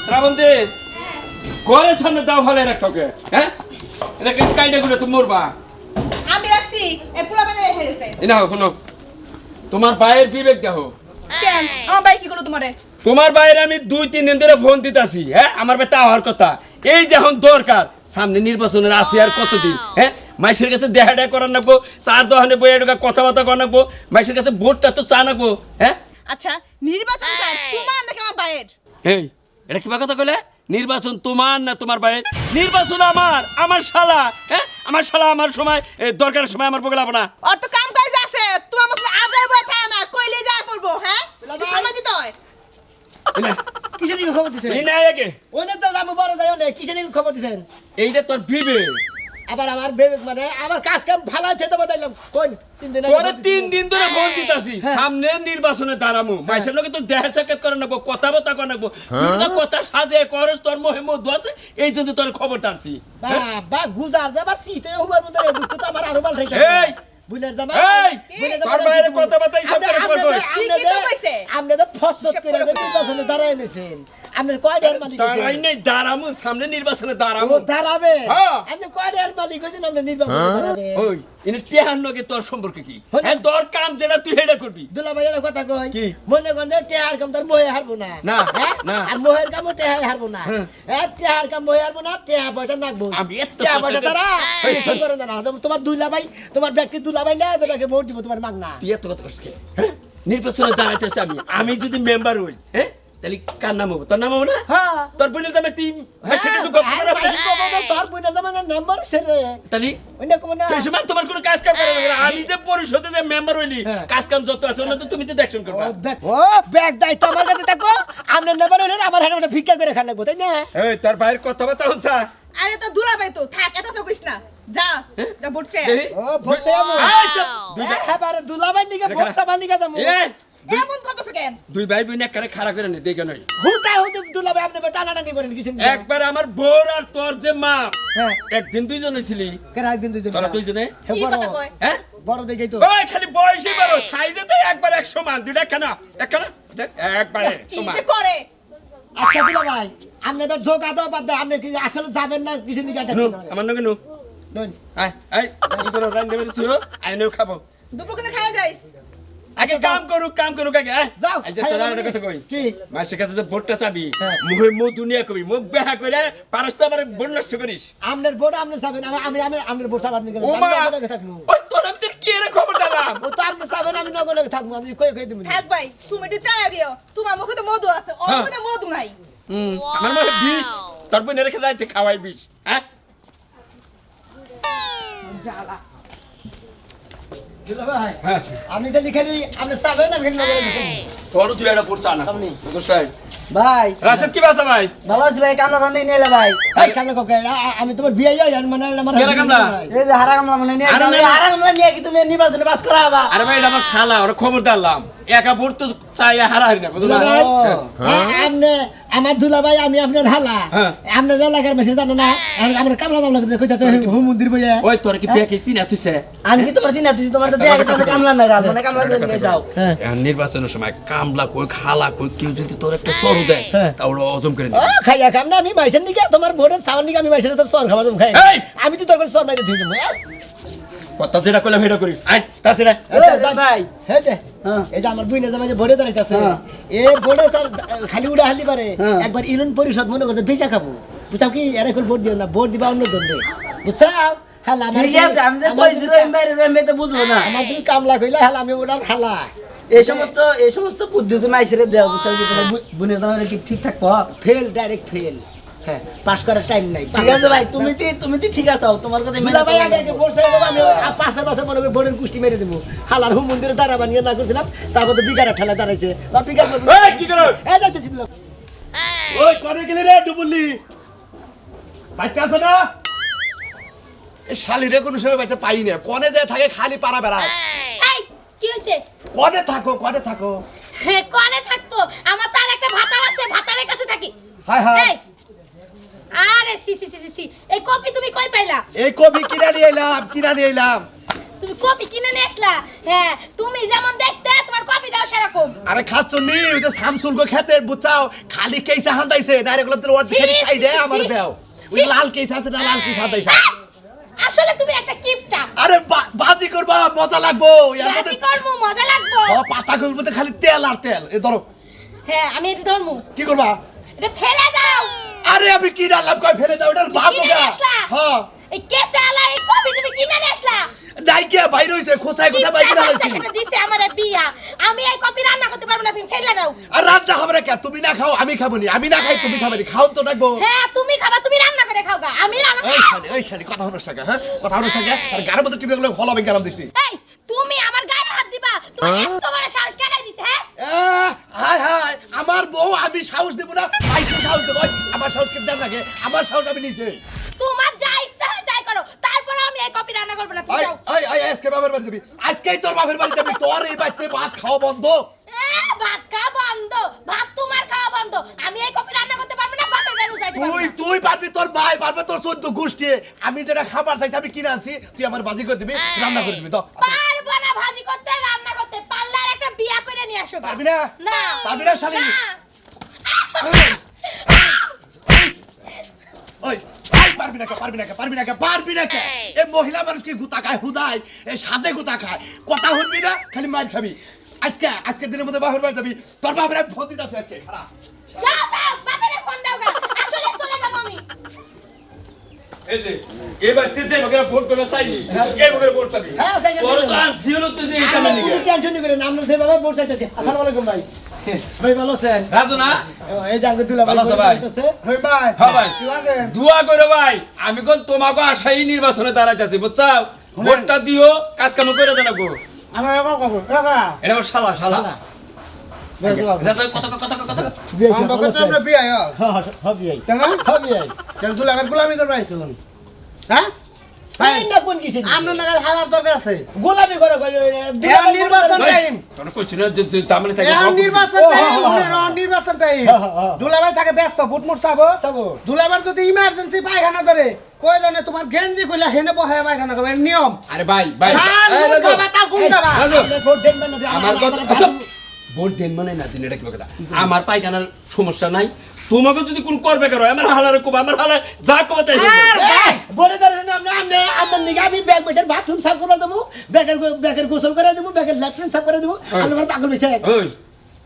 শ্রাবন্তী ঘরের সামনে দাও ফলে রাখছো কে? হ্যাঁ এটাকে কাইটা করে তুমি মরবা। আমি রাখছি এই পুরো বাজারে রেখে গেছে। এই নাও শোনো, তোমার ভাইয়ের বিবেক দেখো। কেন আমার ভাই কি করলো তোমারে? তোমার ভাইয়ের আমি 2-3 দিন ধরে ফোন দিতেছি। হ্যাঁ আমার ভাই তা হওয়ার কথা। এই যে এখন দরকার, সামনে নির্বাচনের আছে আর কতদিন। হ্যাঁ মাইসের কাছে দেখাটা করার নাকবো, চার দোকানে বইয়ে ঢোকা কথাবার্তা করার নাকবো, মাইসের কাছে ভোটটা তো চা নাকবো। হ্যাঁ আচ্ছা নির্বাচন কার, তোমার নাকি আমার ভাইয়ের? এই এটা কিবা কথা কইলে? নির্বাচন তোমার না তোমার ভাইয়ের? নির্বাচন আমার শালা। হ্যাঁ আমার শালা আমার সময় দরকারের সময় আমার বগলাবো না। ওর তো কাম কাজ আছে, তোমার মত আজার বই থাকে না, কইলে যা করবো। হ্যাঁ সময় দিতে হয়। কিসের দিকে খবর দিছেন? এই না একে ওনে তো আমি বড় যাই না, কিসের দিকে খবর দিছেন? এইটা তোর বিবেক। আবার আমার বিবেক মানে আমার কাজ কাম ভালো আছে তো বদাইলাম কোন 3 দিন তোরে 3 দিন ধরে ফোন দিতাছি, সামনে নির্বাচনে দাঁড়ামো, মাইসের লোকে তো দেখা সাক্ষাৎ করে নেবো, কথাবার্তা করে নেবো, তুই তো কথা সাজে করস, তোর মোহে মধু আছে, এই জন্য তোর খবর টানছি। বাবা গুজার যাবার সিতে হুবার মধ্যে রে দুঃখ তো আমার আরো ভালো থাকে। এই বুলের জামা এই তোর বাইরে কথাবার্তা হিসাব করে করবো। ঠিকই তো কইছে। আপনি তো ফসত করে দে নির্বাচনে দাঁড়ায় নিছেন। আপনি কয় ডের মালিক তারাই হইছেন? নেই দাঁড়ামো, সামনে নির্বাচনে ও দাঁড়ামো। দাঁড়াবে। হ্যাঁ। আপনি কয় ডের মালিক হইছেন আপনি নির্বাচনে দাঁড়াবে? ওই ইনি টেহার লগে তোর সম্পর্ক কি? হলো। হ্যাঁ তোর কাম যেটা তুই হেডা করবি। দুলা ভাই একটা কথা কই কি? মনে করেন যে টেহার কাম তার মোহে হারবো না। না, হ্যাঁ? না। আর মোহের কামও টেহাই হারবো না। হ্যাঁ। টেহার কাম মোহে হারবো না, টেহা পয়সা নাকবো। আমি এত টেহা কথা পয়সা দে- তারা এই, টেনশন করো না। তোমার দুলা ভাই, তোমার ব্যক্তি দুলা ভাই না, তোমাকে ভোট দিব তোমার মাগনা। তুই এত কথা কষ্ট কে? হ্যাঁ নির্বাচনে দাঁড়াইতেছে আমি যদি মেম্বার হই, হ্যাঁ তাহলে কার নাম হবো? তোর নাম হবো না? হ্যাঁ। তোর বোনের দামে তুই মাইসের কাছে গপ্প আর করে মাঝি কবো তো তোর বোনের জামানের নাম্বার ছেড়ে। তাহলে অন্য কবো না। এই সময় তোমার কোনো কাজ কাম করে না। আমি যে পরিষদে যে মেম্বার হইলি, হ্যাঁ। কাজ কাম যত আছে ওগুলো তো তুমি তো দেখশন করবা। ও ব্যাগ দায়িত্ব আমার কাছে থাকো। আপনার নেবার হলে আমার হাতে ভিক্ষা করে খান লাগবো, তাই না? এই তোর ভাইয়ের কথাবার্তা হচ্ছে আরে তো দুলাভাই তো থাক, এত তো কইছ না। যা যা ভোট চাই। ও ভোট চাই আমি। এই চুপ, হ্যাঁ বারে দুলা ভাই নিকে ভোট চাবা নিকে যাবো। এমন কতছ কেন? দুই ভাই বোন একবারে খাড়া করে নে দেখে নয়। হুতা হুতে দুলা ভাই আপনি টানাটানি করেন কিসের নিকে? একবার আমার বোর আর তোর যে মা হ্যাঁ। একদিন দুইজনে ছিলি, কেন একদিন দুইজন? তোরা দুইজনে কি কথা কয়? হ্যাঁ বড় দেখেই তো। ওই খালি বয়সই বড়, সাইজে তো একবার এক সমান, দুইটা কেন একখানা দেখ একবারে কি সমান। যে করে? আচ্ছা দুলা ভাই আপনি এবার যোগ আদাও বাদ দেন, আপনি কি আসলে যাবেন না কিসের নিকে নু আটাচ্ছেন? আমার নগে নু নন। আয় আয় কি করো রান দেবে তুই আইনেও খাবো। দুপুর করে খাওয়া যাইস। আগে কাম করুক আগে যাও, এই যে খাইয়া তোরা যাবো একটা নি। কথা কই কি? মাসের কাছে যে ভোটটা চাবি, হ্যাঁ। মুহে মুহ দুনিয়া কবি, মুখ বেহা করে পারস তো আবার ভোট নষ্ট করিস। আপনার ভোট আপনি যাবেন, আমি আপনার ভোট চাবার নিকে ও মা থাকবো। ওই তোর আমি তোর কি রে খবর দিলাম। ও তো আপনি চাবেন আমি নগরে থাকবো, আমি কই দিব। থাক ভাই, তুমি একটু চা দিও। তোমার মুখে তো মধু আছে, ওর হ্যাঁ। মুখে তো মধু নাই। আমার মনে বিষ, তোর বোনের রেখে রাইতে খাওয়াই বিষ। হ্যাঁ জ্বালা। দুলা ভাই হ্যাঁ আমি তো লিখালি আপনি চাবেন আমি নগরে থাকবো। তোরও তুই একটা ভোট চা না সামনে। বুঝছ সাহেব ভাই রাশেদ কি বাসা ভাই? ভালো আছি ভাই, কামলা খান থেকে নিয়ে এলে ভাই। এই কামলা কোকে আমি তোমার বিয়ে মানে আমার কেরা কামলা? এই যে হারা কামলা মানে নিয়ে আরে আসলাম। না। হারা কামলা নিয়ে কি তুমি নির্বাচনে পাস করাবা? আরে ভাই এটা আমার শালা, ওরা খবর দিলাম একা ভোট তো চাই হারাহারি না বুঝলো দুলা না? ভাই আপনি আমার দুলা ভাই আমি আপনার হালা হ্যাঁ। আপনার এলাকার মেসে জানে না আমার কামলা কামলা কইতাতে হুম মন্দির বইয়া ওই তোর কি পেকে চিনা তুইছে? আমি কি তোমার চিনা তুই তোমার তো দেখা গেছে কামলা না গাল মানে কামলা দিয়ে নিয়ে যাও। এখন নির্বাচনের সময় কামলা কই খালা কই কেউ যদি তোর একটা সরু দেয় হ্যাঁ। তাহলে হজম করে ও দিবি। খাইয়া খাম না আমি মাইছেন নিকে তোমার ভোটের সাউন্ড নিকে আমি মাইছেন তোর সর খাবার খাই এই! আমি তো তোর সর মাইরে দিই কথা যেটা কইলাম সেটা করিস। আয় তাড়াতাড়ি আয়। ভাই হ্যাঁ যে হ্যাঁ। এই যে আমার বুইনে জামাই যে ভোটে দাঁড়াইতেছে হ্যাঁ। এ ভোটে স্যার খালি উড়া হালি পারে হ্যাঁ। একবার ইউনিয়ন পরিষদ মনে করতে বেচা খাবো বুঝাও কি এর এখন ভোট দিও না ভোট দিবা অন্য দণ্ডে বুঝছাও হালা ঠিক আছে, আমি যে কইছি রহিম ভাই রহিম ভাই তো বুঝবো না। আমার তুমি কামলা কইলা হালা আমি ওনার হালা এই সমস্ত পদ্ধতি মাইসেরে দেওয়া বুঝছো কি তোমার বোনের দাম কি ঠিক থাকবো? ফেল ডাইরেক্ট ফেল হ্যাঁ পাস করার টাইম নাই ঠিক আছে ভাই, তুমি ঠিক আছো, তোমার কথা দুলা ভাই আগে আগে ভোট চাই দেবো আমি পাশে পাশে মনে করি ভোটের কুষ্টি মেরে দেবো হালার হুম মন্দিরে দাঁড়া বানিয়ে না করছিলাম তারপর তো বিঘার ঠেলা দাঁড়াইছে আর বিঘার এই কি করো? এই যাইতেছিল ওই করে গেলি রে ডুবুলি বাইতে আছে না এই শালিরে কোনো সময় বাইতে পাই না কনে যায় থাকে খালি পাড়া বেড়ায় এই কি হইছে? কনে থাকো কোনে থাকবো? আমার তার একটা ভাতার আছে, ভাতারের কাছে থাকি। হায় হায় এই আরে সি এই কপি তুমি কই পাইলা? এই কবি কিনা নিয়ে এলাম তুমি কপি কিনে নিয়ে আসলা? হ্যাঁ তুমি যেমন দেখতে তোমার কপি দাও সেরকম আরে খাচ্ছ নি ওই যে শামসুল গো খেতে বুঝছাও খালি কেইসা হান্দাইছে ডাইরেক্ট বলতে ওর খেতে খাই দে আমার দাও ওই লাল কেইসা আছে না লাল কেইসা হান্দাইছে আসলে তুমি একটা কিপটা আরে বাজি করবা মজা লাগবো এর মধ্যে রাজি করবো মজা লাগবো ও পাতা করবো তো খালি তেল আর তেল এ ধরো হ্যাঁ আমি এটা ধরমু কি করবা এটা ফেলে দাও আরে আমি কি ডাললাম কই ফেলে দাও এটার বাজো কিনে গা আসলা? হ্যাঁ এই কেসে আলা এই কপি তুমি কিনে নিয়ে আসলা ডাইকে বাইরে হইছে খোসায় খোসায় বাইরে ডালাইছি সেটা দিছে আমারে বিয়া আমি এই কপি রান্না করতে পারবো না তুমি ফেলে দাও আর রান্না হবে না কে তুমি না খাও আমি খাবো নি আমি না খাই তুমি খাবে নি খাও তো রাখবো হ্যাঁ তুমি খাবা তুমি রান্না করে খাওগা আমি রান্না এই শালি কথা হলো সাকা হ্যাঁ কথা হলো সাকা আর গারের মধ্যে টিপে গুলো ফলাবে গেলাম দৃষ্টি এই তুমি আমার গায়ে হাত দিবা তুমি এত বড় সাহস কেন দিছে হ্যাঁ হাই হাই আমার বউ আমি সাহস দেব না আইসে সাহস দেব আমার সাহস কে দেন লাগে আমার সাহস আমি নিচে তোমার যা ইচ্ছা হয় তাই করো তারপরে আমি এই কপি রান্না করব না তুমি যাও আজকে বাবার বাড়ি যাবি আজকেই তোর বাপের বাড়ি যাবি তোর এই বাড়িতে ভাত খাওয়া বন্ধ ভাত খাওয়া বন্ধ ভাত তোমার খাওয়া বন্ধ আমি এই কপি রান্না করতে পারবো না বাপের বাড়ি যাইতে পারবো না তুই পারবি তোর ভাই পারবে তোর 14 গোষ্ঠী আমি যেটা খাবার চাইছি আমি কিনে আনছি তুই আমার বাজি করে দিবি রান্না করে দিবি তো পারবো না ভাজি করতে রান্না করতে পারলে আর একটা বিয়া করে নিয়ে আসো পারবি না না পারবি না শালি না। ওই আই পারবি না কে এ মহিলা মানুষ কি গুতা খায় হুদাই এ সাদে গুতা খায় কথা শুনবি না খালি মার খাবি আজকে দিনের মধ্যে বাপের বাড়ি যাবি তোর বাপের ফোন দিতেছে আজকে খারাপ যাও যাও বাপের ফোন দাও গা আসলে চলে যাব আমি এই যে এবার তেজে বগেরা ভোট করবে চাইলি এই বগেরা ভোট চাবি হ্যাঁ, চাইছি, তোর চাইছি। তো আনছিল তো যে এটা মানে নিগে টেনশন নি করে নাম ধরে বাবা ভোট চাইতেছে আসসালামু আলাইকুম ভাই ভাই ভালো আছেন রাজু না এই যে আঙ্গুর দুলা ভাই ভালো আছে ভোট ভাই? চাইতেছে। হ্যাঁ ভাই দোয়া করো ভাই আমি কোন তোমাকে আশাই নির্বাচনে দাঁড়াইতেছি বুঝছাও ভোটটা দিও কাজ কাম করে দেন গো এটা আমার শালা শালা কত বিয়ে শেষ, ভালো আছেন? হ্যাঁ, হ্যাঁ, বিয়ে। হ্যাঁ, বিয়ে। এই না কোন কিসে দিবে? গোলামি করে করে, দুলা ভাই ভোট চাইতেছে। তোর কইছ না যে জামানে থাকে দুলাভাই থাকে ব্যস্ত ফুটমুট চাবো চাবো। দুলাভাই যদি ইমার্জেন্সি পায়খানা ধরে প্রয়োজনে তোমার গেঞ্জি কইলা হেনে বহে পায়খানা করবে এর নিয়ম আরে ভাই ভাই তার এই মুখ রাজু, খাবা, তার গুণ খাবা। রাজু, আপনি ভোট দেন না, যে আমার কথা আমার- আচ্ছা, ভোট দেন মানে না দিন এটা কি কথা আমার পায়খানার সমস্যা নাই তোমাকে যদি কোন করবে করো আমার হালার কোব আমার হালার যা কবে তাই করবো। এই, ভোটে দাঁড়িয়েছেন আপনি, আপনার নিকে আমি ব্যাগ বসে বাথরুম সাফ করে দেবো, ব্যাগের গোসল করে দেবো, ব্যাগের ল্যাট্রিন সাফ করে দেবো, আপনি আমার পাগল হয়েছে। ওই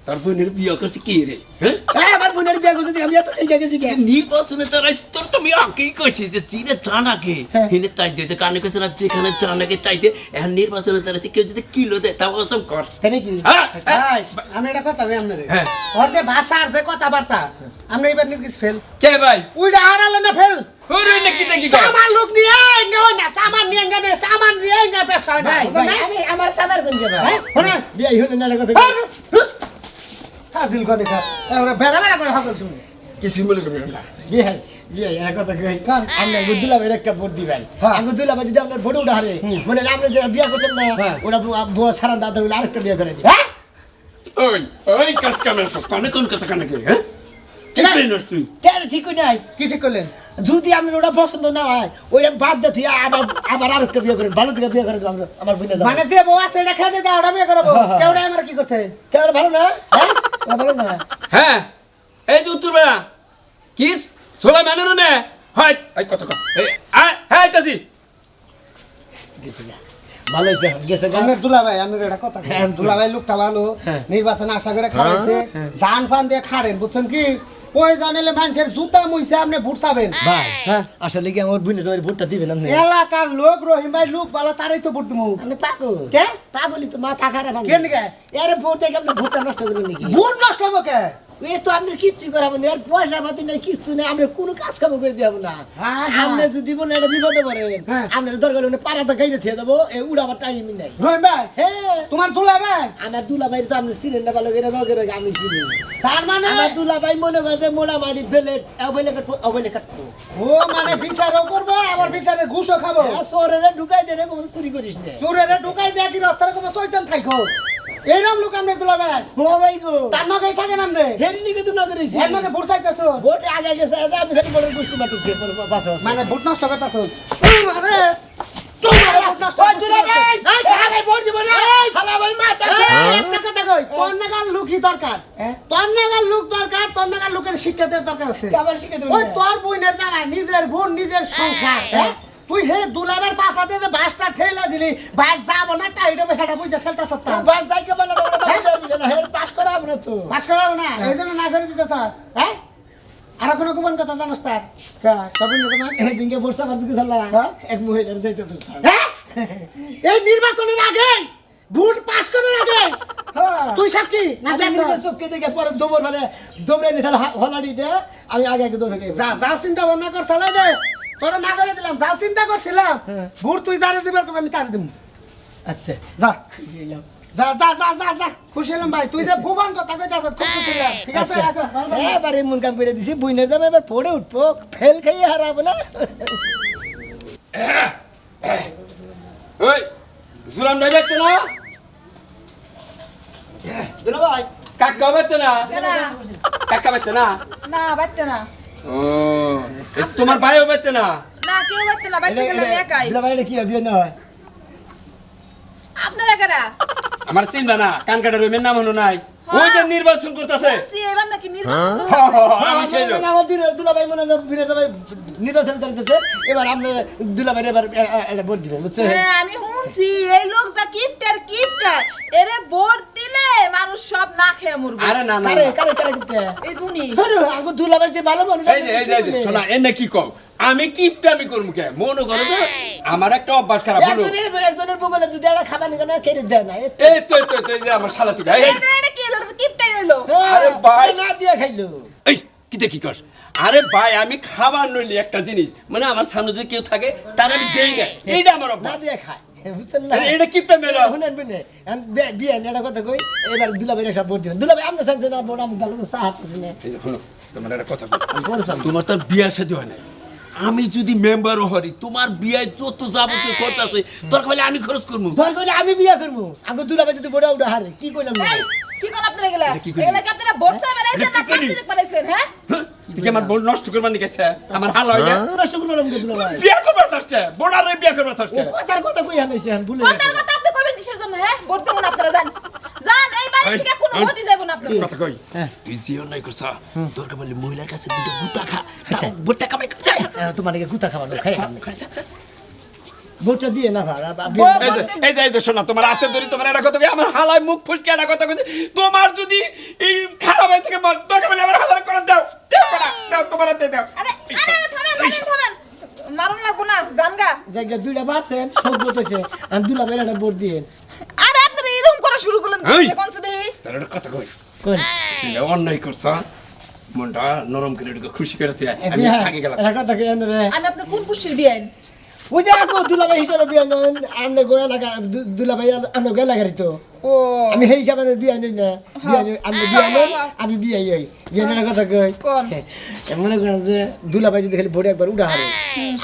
তার বোনের বিয়ে করছে কি রে হ্যাঁ এই, আমার বোনের বিয়ে করতে আমি এত ঠিক গেছি কেন? নির্বাচনে তারাই তোর তো আমি আগেই কইছি যে চীনে জানাকে হিনে তাই দিয়েছে কানে কইছে না যেখানে জানাকে তাই দে এখন নির্বাচনে তারাই কেউ যদি কিলো দেয় তাও কসম কর তাই নাকি? হ্যাঁ ভাই, আমি এটা কথা আমি আপনারে হ্যাঁ। ওর যে ভাষা আর যে কথাবার্তা আমরা এবার নির্গিস ফেল কে ভাই উইটা হারালে না ফেল ওরে নাকি দেখি সামান লোক নিয়ে না সামান নিয়ে গেলে সামান নিয়ে না ব্যবসা হয় না ভাই, ভাই, আমি আমার সাবার কোন কে ভাই? হ্যাঁ, শোনেন। বিয়ে হইলো না কথা এই, হাজিল করে খা আমরা বেড়া বেড়া করে হাগল শুনি কিছুই মনে করবেন না বিয়ে বিয়ে এর কথা কই কারণ আপনি আঙ্গুর ভাইয়ের একটা ভোট দিবেন আঙ্গুর ভাই যদি আপনার ভোটে উঠে হারে মানে আপনি যে বিয়ে করছেন না ওরা বুয়া সারা দাদা বলে আরেকটা বিয়ে করে দিবেন হ্যাঁ ওই ওই কাজ কামের কানে কোন কথা কানে কে হ্যাঁ ঠিক নস তুই কেন ঠিক নাই? কি ঠিক করলেন যদি আপনার ওটা পছন্দ না হয় ওইটা বাদ দিয়ে আবার আবার আরেকটা বিয়ে করেন ভালো থেকে বিয়ে করে দেবেন আমার বোনের দাদা। মানে যে বউ আছে এটা খেতে দাও ওটা বিয়ে করবো কেউটা আমার কি করছে কেমন ভালো না? হ্যাঁ ওরা ভালো না? হ্যাঁ এই যে উত্তর বেড়া কি সোলা মানুষ নে হয় এই কত কত এই হ্যাঁ তাসি গেছে গা। ভালো হয়েছে গেছে গা। আমার দুলাভাই আমি এটা কথা দুলাভাই লোকটা ভালো নির্বাচন আশা করে খাওয়াইছে জান ফান দিয়ে খাড়েন বুঝছেন কি ওই জানিলে মানুষের জুতা মুইছে আপনি ভোট চাবেন ভাই হ্যাঁ আসলে কি আমার বোনের তোমার ভোটটা দিবেন আপনি? এলাকার লোক রহিম ভাই লোক ভালো তারই তো ভোট দিমু আপনি পাগল কে পাগলই তো মাথা খারাপ আপনি। কেন কে এর ভোট দেখে আপনি ভোটটা নষ্ট করবেন নাকি? ভোট নষ্ট হবো কে এ তো আপনি কিচ্ছু করাবো না, এর পয়সা পাতি নাই কিচ্ছু নেই, আমরা কোনো কাজ কাম করে দিয়াবো না। হ্যাঁ, আপনি যদি বলেন এটা বিপদে পড়েন হ্যাঁ। আপনার দরকার হলে পাড়াতে গাইলে খেয়ে দেবো, এ উড়াবার টাইমই নাই। রহিম ভাই হ্যাঁ তোমার দুলাভাই আমার দুলাভাই তো আপনি ছিলেন না ভালো করে রগে রগে আমি ছিলি। তার মানে আমার দুলাভাই মনে করতে মোড়ামাড়ি বেলেট অবলে কাটতো ও মানে বিচারও করবো আবার বিচারে ঘুষও খাবো শহরে ঢুকাই দেয় কোনো চুরি করিস না। চুরেরে ঢুকাই দেয়া কি রাস্তার কোনো চৈতন থাইকো এইরকম লোক আমরা দুলাভাই ও ভাই গো তার নগেই থাকেন আপনি হেরলি কিন্তু না করেছি এর নগে ভোট চাইতেছো ভোট আগে গেছে আপনি খালি বড় গোষ্ঠী মাতুছে পাশে মানে ভোট নষ্ট করতেছো তোমারে ভোট নষ্ট ওই দুলাভাই এই কাহারে ভোট দিব না হালা ভাই মারতাছে একটা কথা কই তোর নাগাল লুকই দরকার তোর নাগাল লুক দরকার তোর নাগাল লুকের শিক্ষা দেওয়ার দরকার আছে আবার শিখে দেব ওই তোর বোনের জামাই নিজের বোন নিজের সংসার হ্যাঁ তুই হে দুলাবের পাশাতে যে বাসটা ঠেলা দিলি বাস যাবো না টাইটা হেটা বুঝা ঠেলতা সত্তা বাস যাই কে বলা তোমরা তো বুঝার না হের পাস করা আমরা তো পাস করাবো না এই জন্য না করে দিতে স্যার হ্যাঁ আর কোনো গোপন কথা জানোস তার তখন তোমার এই দিনকে বর্ষা বার দিকে চালা এক মহিলার যাইতে তো হ্যাঁ এই নির্বাচনের আগে ভোট পাস করার আগে তুই সাক্ষী না আমি দেখছ নিজে চোখকে দেখে পরে দৌড় মানে দৌড়ে নিতে হলাড়ি দে আমি আগে আগে দৌড়ে গেছি যা যা চিন্তা ভাবনা কর চালা দে তোরা না করে দিলাম যা চিন্তা করছিলাম ভোট তুই জারে দিবার কথা আমি তারে দিব আচ্ছা যা যা যা যা যা যা খুশি হলাম ভাই তুই যে ভুবন কথা কইতে আছিস খুব খুশি হলাম ঠিক আছে আচ্ছা ভালো থাকো। এবারে মন কাম করে দিছি বুইনের দাম এবার পড়ে উঠবো ফেল খাইয়ে হারাবো না ওই জুলাম নাই বেতে না দুলাভাই কাকা বেতে না কাকা বেতে না না বাচ্চা না ও তোমার ভাইও বেতে না না কেউ বাচ্চা না বাচ্চা গেলাম একাই দুলাভাই এটা কি বিয়ে না হয় আপনারা কারা আমার চিনবা না কান কাটা রুমের নাম হলো নাই ওই যে নির্বাচন করতেছে সি এবার নাকি নির্বাচন আমি সেই লোক আমার দুলাভাই মনে হয় বিনের সবাই নির্বাচন করতেছে এবার আপনার দুলাভাই এবার এটা ভোট দিবেন বুঝছেন হ্যাঁ আমি শুনছি এই লোক যা কিপটার এরে ভোট দিলে মানুষ সব না খেয়ে মরবে আরে না না কারে কারে কারে কিপটে এই শুনি আরে আগো দুলাভাই যে ভালো মানুষ এই যে শোনা এনে কি কম আমি কিপটা আমি করবো কে মনে করো তো আমার একটা অভ্যাস খারাপ হলো একজনের বগলে যদি একটা খাবার নিয়ে না কেটে দেয় না এই তো এই যে আমার শালা তুই এই এটা কি হলো কিপটাই হলো আরে ভাই। না দিয়ে খাইলো এই কি দেখি কস আরে ভাই আমি খাবার নইলি একটা জিনিস মানে আমার সামনে যদি কেউ থাকে তার আমি দেই না এইটা আমার না অভ্যাস দিয়ে খায় বুঝছেন না এটা কিপটা মেলো শুনেন বুনে বিয়ে এটা কথা কই এবার দুলাভাই সব ভোট দিবেন দুলাভাই আমরা চাইছে না ভোট আমি ভালো চা হাঁটতেছি না এই যে শোনো তোমার একটা কথা বলি করছাম তোমার তো বিয়ার সাথে হয় না আমি যদি মেম্বারও হরি তোমার বিয়ায় যত যাবতীয় খরচ আছে তোর বলে আমি খরচ করবো ধর কইলে আমি বিয়ে করবো আগে দুলাভাই যদি ভোট উঠা হারে কি কইলাম না এই, কি কোন আপনারা গেলা এটা কি করি? এগুলা কি আপনারা ভোট চাই বানাইছেন এটা না কি করি? পার্টি বানাইছেন হ্যাঁ তুই কি আমার বোন নষ্ট করবার নিকেছে আমার হাল হয় না নষ্ট করবো না দুলাভাই বিয়া করবার চাষকে বোনারে বিয়া করবার ও চাষকে কথার কথা কই হালাইছে আমি ভুলে কথার কথা আপনি কইবেন কিসের জন্য হ্যাঁ ভোট দেবেন আপনারা জান জান এই বাড়ি থেকে কোনো ভোটই যাইব না আপনারা কথা কই তুই জিও নাই করছা দরকার বলে মহিলার কাছে দুটো গুতা খা ভোটটা কামাই তোমার নাকি গুতা খাওয়ানো খাই ভোটটা দিয়ে না ভাড়া এই যে শোনা তোমার হাতে ধরি তোমার একটা কথা কই আমার হালায় মুখ ফুটকে একটা কথা কই তোমার যদি এই খারাপ হয় থেকে মন দরকার বলে আমার হালায় করে দাও দাও তোমার হাতে দাও আরে আরে থামেন মারুন লাগবো না জানগা জায়গা দুইটা বাড়ছেন সব বলতেছে আর দুলাভাই একটা ভোট দিয়ে আরে আপনারা এরকম করা শুরু করলেন এই! কোনছে দেই তার একটা কথা কই কোন ছিল অন্যায় করছ মনটা নরম করে একটু খুশি করে তুই আমি থাকি গেলাম একটা কথা কেন রে আমি আপনার কোন পুষ্টির বিয়াইন ওই যে আগো দুলাভাই হিসাবে বিয়ে নয় আমনে গোয়া লাগা দুলাভাই আমনে গোয়া লাগারি তো ও আমি সেই হিসাবে বিয়ে নই না বিয়ে নই আমি বিয়ে নই আমি বিয়ে হই বিয়ে নেওয়ার কথা কই কোন? মনে করেন যে দুলাভাই যদি খালি ভোটে একবার উঠা হারে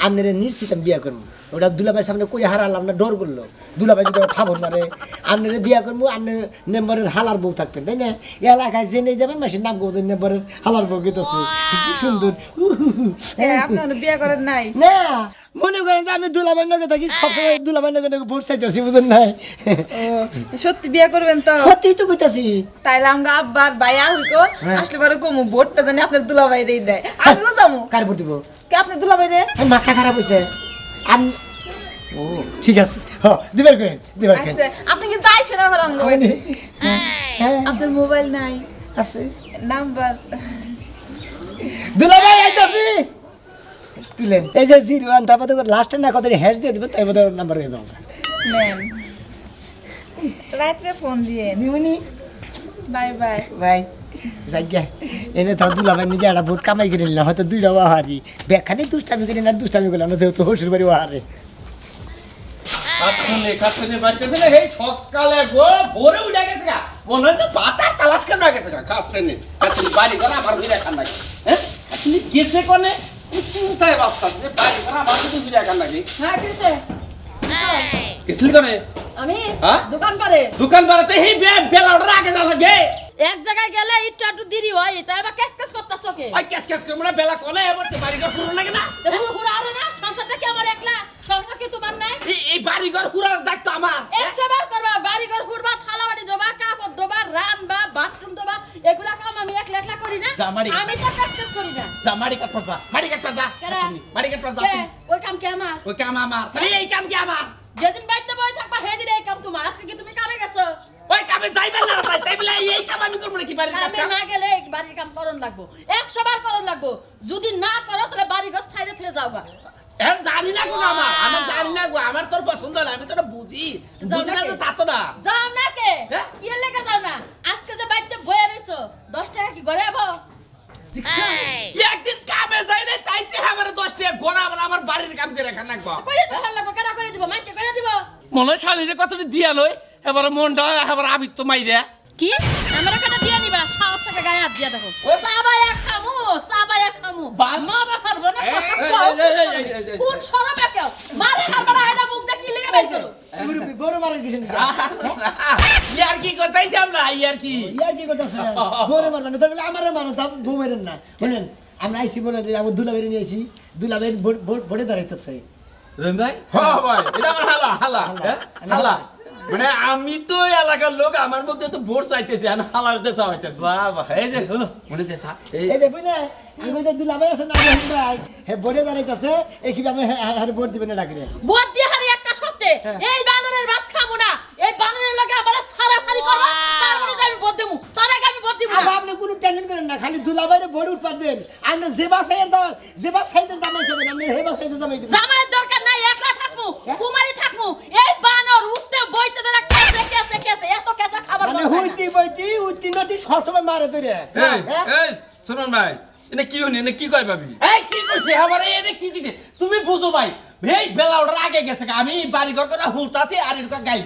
আপনারা নিশ্চিত আমি বিয়ে করবো ওটা দুলাভাই সামনে কই হারালাম না ডর করলো দুলাভাই যদি খাবো মারে আপনারা বিয়ে করবো আপনি নেম্বরের হালার বউ থাকবেন তাই না এলাকায় জেনে যাবেন মাসের নাম করবেন নেম্বরের হালার বউ গেতেছে কি সুন্দর আপনার বিয়া করেন নাই না মনে করেন যে আমি দুলাভাই নগে থাকি সবসময় দুলাভাই নগে ভোট চাইতেছি বুঝলেন নাই সত্যি বিয়া করবেন তো সত্যিই তো কইতাছি তাইলে আমগা আব্বার বাইয়া হইকো আসলে বারে কমু ভোটটা জানি আপনার দুলাভাই রে দেয় আমিও যামু কার ভোট দিব কে আপনার দুলাভাই রে মাথা খারাপ হয়েছে আমি ও ঠিক আছে দিবার কেন দিবার কেন আচ্ছা আপনি কিন্তু আইছেন আবার আমগো বাড়িতে। হ্যাঁ আপনার মোবাইল নাই আছে নাম্বার দুলাভাই আইতাছি তুলেন এই যে 01 তারপরে লাস্টে না কত হ্যাশ দিয়ে দিবেন তাই বোধহয় নাম্বার হয়ে যাবে নেন রাত্রে ফোন দিয়ে দিমনি বাই বাই ভাই জায়গা এনে তো দুলাভাই নিজে একটা ভোট কামাই করে নিলাম হয়তো দুইটা ওহারি ব্যাখ্যানি দুষ্টামি করে না দুষ্টামি করলাম না যেহেতু হসুর বাড়ি ওহারে কাছে বাচ্চাদের এই সকালে গো ভোরে উঠে গেছে গা মনে হচ্ছে বাতার তালাশ কেন গেছে গা কাছে নে তুমি বাড়ি করে আমার ঘুরে খান নাকি হ্যাঁ তুমি গেছে কোনে কোথায় বাস্তা বাড়ি করে আমার ঘুরে খান নাকি হ্যাঁ কিসে গেছিল কোনে আমি হ্যাঁ? দোকান করে দোকান বাড়াতে এই বেলা ওটা আগে যাওয়া লাগে এক জায়গায় গেলে একটু দেরি হয় তাই আবার কেস কেস করতেছ কে ওই কেস কেস করে মানে বেলা কোনে এবার বাড়ি করে পুরো লাগে না হুড় হুড় আরে না সংসারটা কি আমার একলা সংসার কি তোমার নাই এই বাড়ি বাড়ি ঘর হুরার দায়িত্ব আমার 100 বার করবা, বাড়ি ঘর ঘুরবা, থালা বাটি ধোবা, কাপড় ধোবা, রান্না, বাথরুম ধোবা, এগুলা কাম আমি একলা একলা করি না। যা, মারি। আমি তো কাজ করি না। যা মারি কাট পড়তা মারি কাট পড়তা কেরে? মারি কাট পড়তা কে? ওই কাম কে আমার? ওই কাম আমার তাহলে এই কাম কি আমার যেদিন বাচ্চা বই থাকবা সেদিন এই কাম তোমার। আজকে কি তুমি কামে গেছো? ওই কামে যাইবেন না তাই বলে এই কাম আমি করব নাকি বাড়ির কাজ কামে না গেলে এই বাড়ির কাম করন লাগবো, 100 বার করন লাগবো। যদি না করো তাহলে বাড়ি ঘর ছাইরে থেকে যাওগা। এখন জানি না গো আমার জানি না গো আমার তোর পছন্দ না আমি তো এটা বুঝি বুঝি না তো তা তো না যাও না কে? হ্যাঁ? কি এর লেগে যাও না? আজকে যে বাড়িতে বইয়া রইছো 10 টাকা কি ঘরে আবো? একদিন কামে যাইলে তাইতে আমার 10 টাকা গোনা আমার বাড়ির কাম করে রাখা নাকবো করে তো ভালো লাগবো, কেন করে দিব? মাইছে করে দিব। মনে হয় শালিরে কতটা দিয়া লই এবার মনটা এবার আবির তো মাইরে কি আমরা কাটা দিয়ে নিবা? সাহস থেকে গায়ে হাত দিয়া দেখো। সাবায়া খামু, সাবায়া খামু। মা বাবার বনে কোন শরমে কেউ মারে হারবারা হেডা মুখ দিয়ে কি লেগে বের করো? মুরব্বি বড় মারেন কিসেন ইয়ার কি করতেছি আমরা ইয়ার কি ইয়ার কি করতেছে বড় মারবেন না তাহলে আমারে মারো তা বউ মেরেন না শুনেন আমরা আইছি বলে যে আমার দুলাবের নিয়ে আইছি দুলাবের ভোটে দাঁড়াইতেছে রহিম ভাই হ্যাঁ ভাই এটা আমার হালা হালা হালা মানে আমি তো এই এলাকার লোক আমার মধ্যে তো ভোট চাইতেছি আর হালাতে চাইতেছি বাবা এই যে হলো মনে দেছা এই দেখুন না আমি বলতে দুলাবের আছে না রহিম ভাই হে ভোটে দাঁড়াইতেছে এই কি আমি হারে ভোট দিবেন না ডাকরে ভোট দিয়ে হারি একটা সত্যি এই বানরের ভাত খামু না। এই বানরের লাগে আমারে সারাসারি করবা, তারপরে আমি ভোট দেবো। তার আগে আমি ভোট দিব না। আপনি কোনো টেনশন করেন না খালি দুলাবের ভোট উৎপাদ দেন আপনি জেবা সাইয়ের দাম জেবা সাইদের দামাই যাবেন আপনি হেবা সাইদের দামাই দিবেন জামাইয়ের দরকার নাই, একলা থাকমু, কুমারী থাকমু। এই বানর উঠতে বইতে দেনা কেসে কেসে কেসে এত কেসে খাবার মানে বসায় না। হইতি বইতি উত্তি নতি সব সময় মারে ধরে এই এই শুনুন ভাই এটা কি হনি এটা কি কয় ভাবি এই কি কইছে আমার এনে কি কইছে তুমি বুঝো ভাই এই বেলা ওটার আগে গেছে আমি বাড়ি ঘর করে হুলতাছি আর এরকম গাই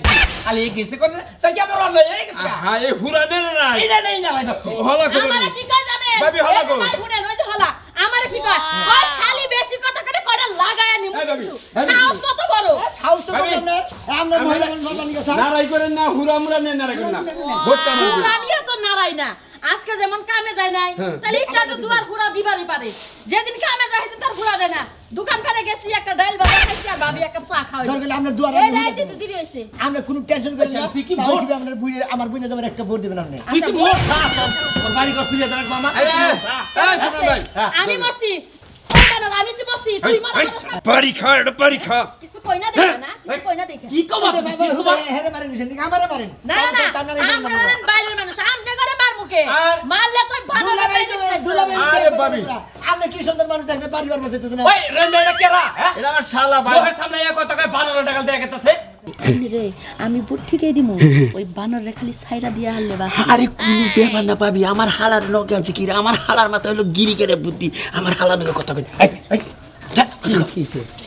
খালি গেছে করে তাই কি আমার অন্যায় হয়ে গেছে হ্যাঁ এই হুরানে না এই না নাই না ভাই বাচ্চা হলা করে আমারে কি কয় জানেন? ভাবি, হলা এই যে কই? নাই শুনেন, ওই যে হলা। আমারে কি কয়? ওই শালি বেশি কথা করে কয়টা লাগায়া নিমু। এই ভাবি, সাহস কত বড়? সাহস তো ভাবি, বলেন না আমরা মহিলা মানুষ গেছে নারাই করেন না হুরা মুরা নেন নারাই করেন না ভোটটা না দিন। পুরানিয়া তো নারাই না। আজকে যেমন কামে যায় নাই, তাহলে একটু দুয়ার হুড়া দিবারই পারে। যেদিন কামে যায় সেদিন তার হুড়া দেয় না। দোকান ফেলে গেছি, একটা ডাল ভাজা খাইছি আর ভাবি এক কাপ চা খাওয়াই। দরকার হলে আমরা দুয়ারে এই রাইতে একটু দেরি হইছে। আমরা কোনো টেনশন করি না আচ্ছা, তুই কি তাও ভোট- কি আমরা বুইয়ে আমার বুইনে যাবার একটা ভোট দিবেন আপনি তুই তো মোর বাড়ি ঘর ফিরে দেখ মামা এই, এই, এই, শুনুন ভাই আমি মরছি। ওই বানর, আমি যে মরছি, তুই মরা মানুষ না। পরীক্ষা এটা পরীক্ষা কিছু কই না দেখে না, কিছু কই না দেখে। কি কবা বাবা কি কবা হেরে মারেন কিসেন আমারে মারেন না না না, আমরা হলেন বাইরের মানুষ, আমনে করে মার মুখে। আর- মারলে তুই ভালো দুলাভাই তো দুলাভাই আরে বাবি। আপনি কি সুন্দর মানুষ দেখতে পরিবার বসে না ওই রেন্ডাটা কেরা হ্যাঁ এটা আমার শালা ভাই লোকের সামনে এক কথা কয় 12 টাকা দেয়া গেছে রে আমি বুট ঠিকই দিমু। ওই বানর রে খালি ছাইরা দিয়া হারলে বাস। আরে কোনো ব্যাপার না পাবি আমার হালার লোক আছে কি রে? আমার হালার মাথা হলো গিরি করে বুদ্ধি আমার হালার লোকের কথা কই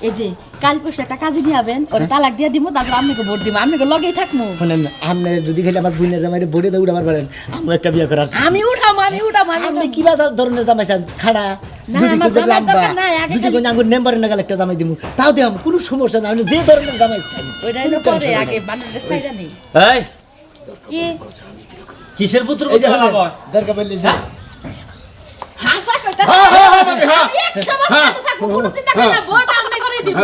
এই যে কাল পরশু একটা কাজে দিয়াবেন, ওর তালাক দিয়া দিমু, তারপর আপনাকে ভোট দিমু, আপনাকে লগেই থাকমু। শুনেন আপনি যদি খালি আমার বুইনের জামাইরে ভোটে দিয়ে উঠাবার পারেন আমরা একটা বিয়ে করার আমি উঠাম আমি উঠাম আমি আপনি কি বা ধরনের জামাই চান খাড়া না, যদি আমার কোন জামাইয়ের লম্বা দরকার নাই, আগে যদি খালি- কোন আঙ্গুর নেম্বারের নাগাল একটা জামাই দিমু তাও দিয়াম কোনো সমস্যা না আপনি যে ধরনের জামাই চান ওইটা হলো পরে, আগে বানর রে ছাইরা নেই। এই কি কিসের পুত্র এই যে পুত্র শুনেন, বল দরকার বললে যে হাসা কইতাছ? আমি 100 বছর সাথে থাকবো, কোনো চিন্তা করি না, ভোট আপনি করে দিব।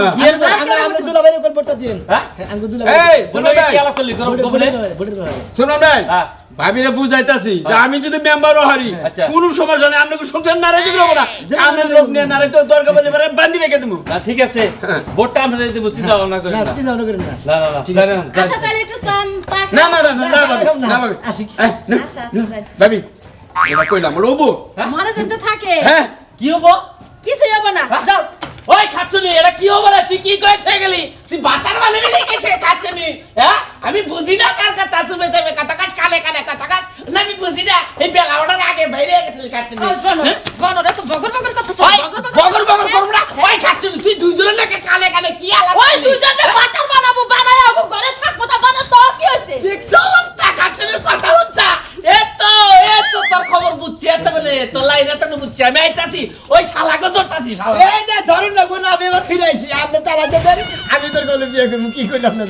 আমরা দুলাভাইয়ের উপর ভোটটা দিন হ্যাঁ? আঙ্গুর দুলাভাই এই শুনুন বলে ভাই কি আলাপ করলি করব বলে ভোটের ব্যাপারে শুনুন ভাই হ্যাঁ। ভাবিরে বুঝাইতাছি যে আমি যদি মেম্বারও হারি আচ্ছা। কোনো সমস্যা নেই আপনাকে সংসার নারাজ করবো না আমরা লোক নিয়ে নারাজ তো দরকার বলে এবারে বান্ধি রেখে দেবো না ঠিক আছে ভোটটা আমরা দেব চিন্তা ভাবনা করি না না চিন্তা ভাবনা করেন না না না ঠিক জানেন আচ্ছা তাহলে একটু চা খাই। না না না না না ভাবি না, না ভাবি আসি। আচ্ছা আচ্ছা যাই। ভাবি এটা কইলাম রবো মনে যেতে থাকে, হ্যাঁ কি হবো কিছু হবে না, যাও। ওই খাচ্ছনি এটা কি হবো রে তুই কি কই থেকে গেলি তুই বাতার মানে মিলে গেছে খাচ্ছনি হ্যাঁ আমি বুঝি না কার কথা তুমি যাবে কথা কাজ কানে কানে কথা কাজ না আমি বুঝি না এই বেলা ওটার আগে বাইরে গেছিলি খাচ্ছনি ওই বানর, বানর এত বগর বগর কথা ওই বল, বগর বগর করব না ওই খাচ্ছনি তুই দুইজনের লাগে কানে কানে কি আলাপ ওই দুইজনে বাটার বানাবো, বানায় আবু ঘরে থাকবো, তা বানর তো কি হইছে? দেখছ অবস্থা খাচ্ছনির কথা হচ্ছে এত তোর খবর বুঝছি এত বলে তোর লাইনে তো বুঝছি আমি আইতাছি ওই শালাকে ধরতাছি শালা এই যে ধরুন না কোন আমি এবার ফিরাইছি আপনি তালা দেন আমি তোর গলে বিয়ে করবো কি করলাম না